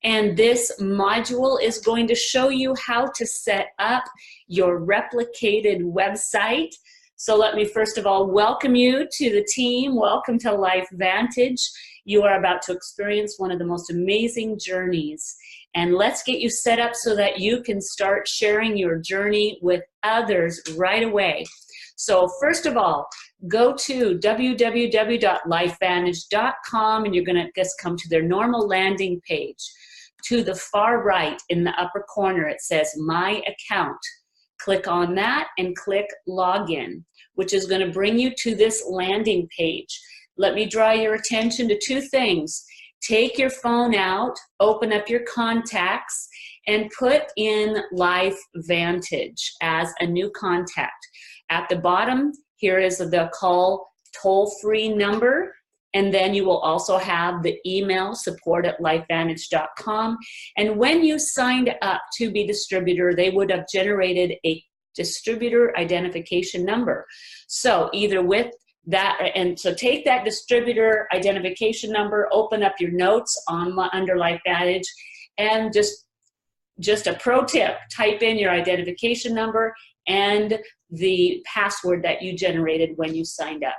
And this module is going to show you how to set up your replicated website. So let me first of all welcome you to the team. Welcome to LifeVantage. You are about to experience one of the most amazing journeys. And let's get you set up so that you can start sharing your journey with others right away. So first of all, go to www.lifevantage.com and you're going to just come to their normal landing page. To the far right in the upper corner, it says My Account. Click on that and click Login, which is going to bring you to this landing page. Let me draw your attention to two things. Take your phone out, open up your contacts, and put in LifeVantage as a new contact. At the bottom, here is the call toll-free number. And then you will also have the email support@lifevantage.com. And when you signed up to be distributor, they would have generated a distributor identification number. So either with that, and so take that distributor identification number, open up your notes under LifeVantage, and just a pro tip, type in your identification number and the password that you generated when you signed up.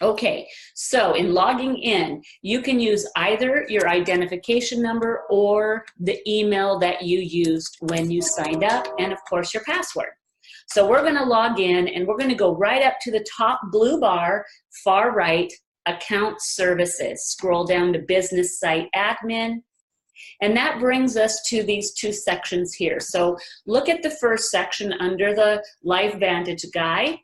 Okay, so in logging in, you can use either your identification number or the email that you used when you signed up, and of course your password. So we're going to log in and we're going to go right up to the top blue bar, far right, Account Services. Scroll down to Business Site Admin, and that brings us to these two sections here. So look at the first section under the LifeVantage Guide.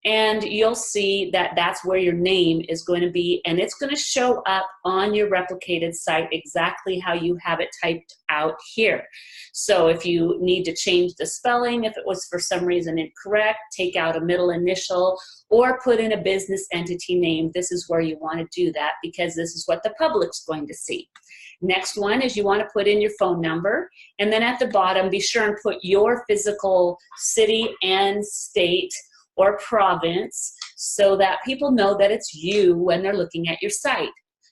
And you'll see that that's where your name is going to be, and it's going to show up on your replicated site exactly how you have it typed out here. So if you need to change the spelling, if it was for some reason incorrect, take out a middle initial or put in a business entity name, this is where you want to do that because this is what the public's going to see. Next one is you want to put in your phone number, and then at the bottom, be sure and put your physical city and state or province so that people know that it's you when they're looking at your site.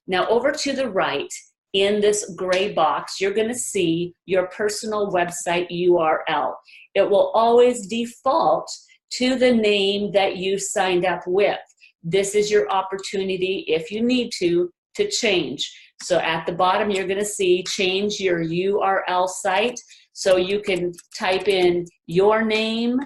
Now over to the right in this gray box, you're going to see your personal website URL. It will always default to the name that you signed up with. This is your opportunity, if you need to change. So at the bottom, you're going to see change your URL site. So you can type in your name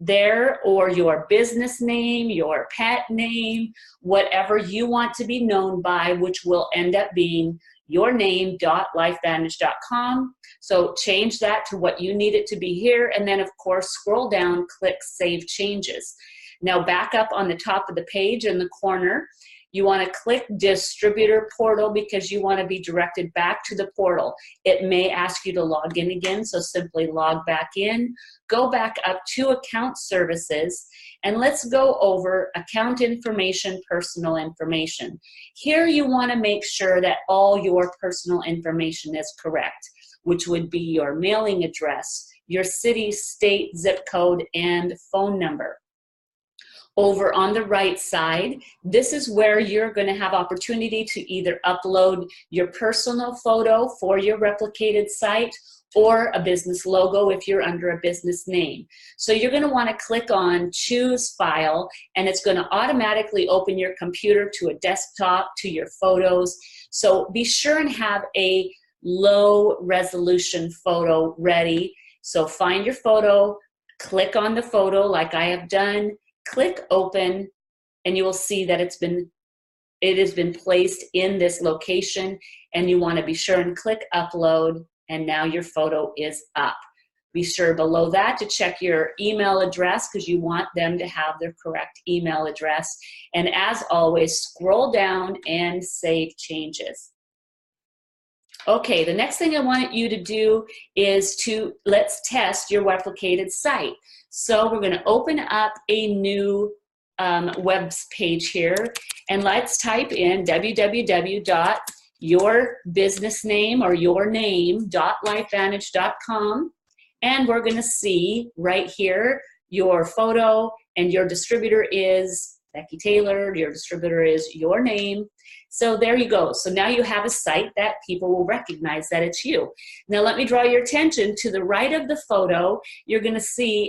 there, or your business name, your pet name, whatever you want to be known by, which will end up being yourname.lifevantage.com. So change that to what you need it to be here, and then of course scroll down, click Save Changes. Now back up on the top of the page in the corner, you want to click Distributor Portal because you want to be directed back to the portal. It may ask you to log in again, so simply log back in. Go back up to Account Services, and let's go over Account Information, Personal Information. Here you want to make sure that all your personal information is correct, which would be your mailing address, your city, state, zip code, and phone number. Over on the right side, this is where you're going to have opportunity to either upload your personal photo for your replicated site or a business logo if you're under a business name. So you're going to want to click on Choose File, and it's going to automatically open your computer to a desktop, to your photos. So be sure and have a low resolution photo ready. So find your photo, click on the photo like I have done, click Open, and you will see that it has been placed in this location, and you want to be sure and click Upload, and now your photo is up. Be sure below that to check your email address because you want them to have their correct email address. And as always, scroll down and save changes. Okay, the next thing I want you to do is let's test your replicated site. So we're going to open up a new web page here, and let's type in www.yourbusinessname or yourname.lifevantage.com, and we're going to see right here your photo, and your distributor is Becky Taylor, your distributor is your name. So there you go. So now you have a site that people will recognize that it's you. Now let me draw your attention to the right of the photo. You're going to see,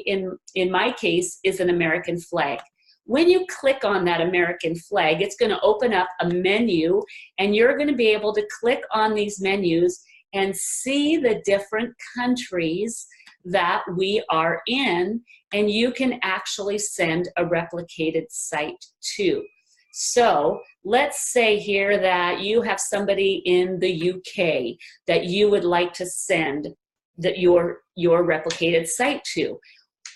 in my case, is an American flag. When you click on that American flag, it's going to open up a menu, and you're going to be able to click on these menus and see the different countries that we are in, and you can actually send a replicated site to. So let's say here that you have somebody in the UK that you would like to send your replicated site to.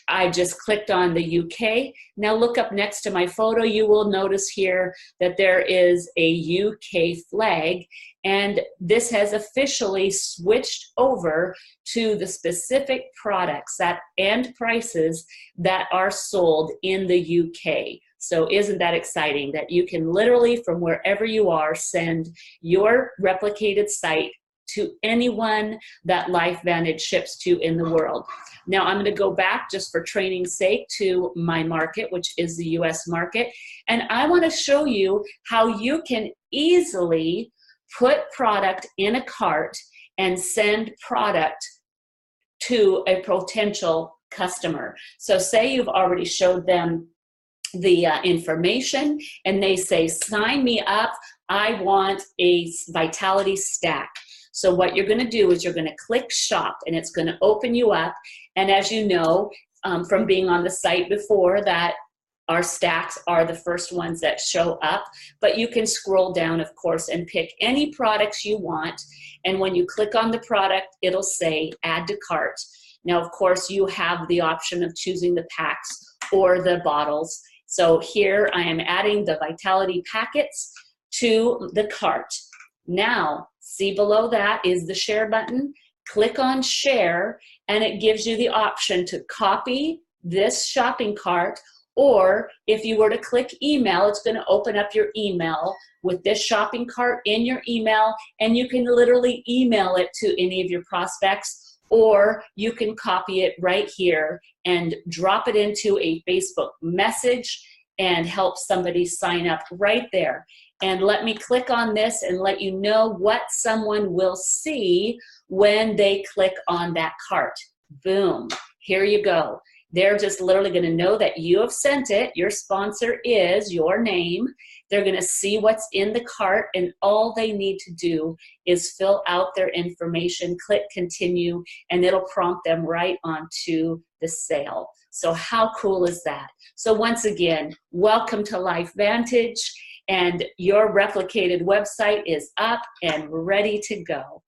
I just clicked on the UK. Now look up next to my photo. You will notice here that there is a UK flag, and this has officially switched over to the specific products and prices that are sold in the UK. So isn't that exciting that you can literally, from wherever you are, send your replicated site to anyone that LifeVantage ships to in the world. Now I'm going to go back, just for training's sake, to my market, which is the US market. And I want to show you how you can easily put product in a cart and send product to a potential customer. So say you've already showed them the information, and they say, sign me up, I want a Vitality stack. So what you're going to do is you're going to click shop, and it's going to open you up. And as you know from being on the site before, that our stacks are the first ones that show up, but you can scroll down, of course, and pick any products you want. And when you click on the product, it'll say add to cart. Now, of course, you have the option of choosing the packs or the bottles. So here I am adding the Vitality packets to the cart. Now, see below that is the share button. Click on share, and it gives you the option to copy this shopping cart, or if you were to click email, it's going to open up your email with this shopping cart in your email, and you can literally email it to any of your prospects, or you can copy it right here and drop it into a Facebook message and help somebody sign up right there. And let me click on this and let you know what someone will see when they click on that cart. Boom, here you go. They're just literally going to know that you have sent it. Your sponsor is your name. They're going to see what's in the cart, and all they need to do is fill out their information, click continue, and it'll prompt them right onto the sale. So how cool is that? So once again, welcome to LifeVantage, and your replicated website is up and ready to go.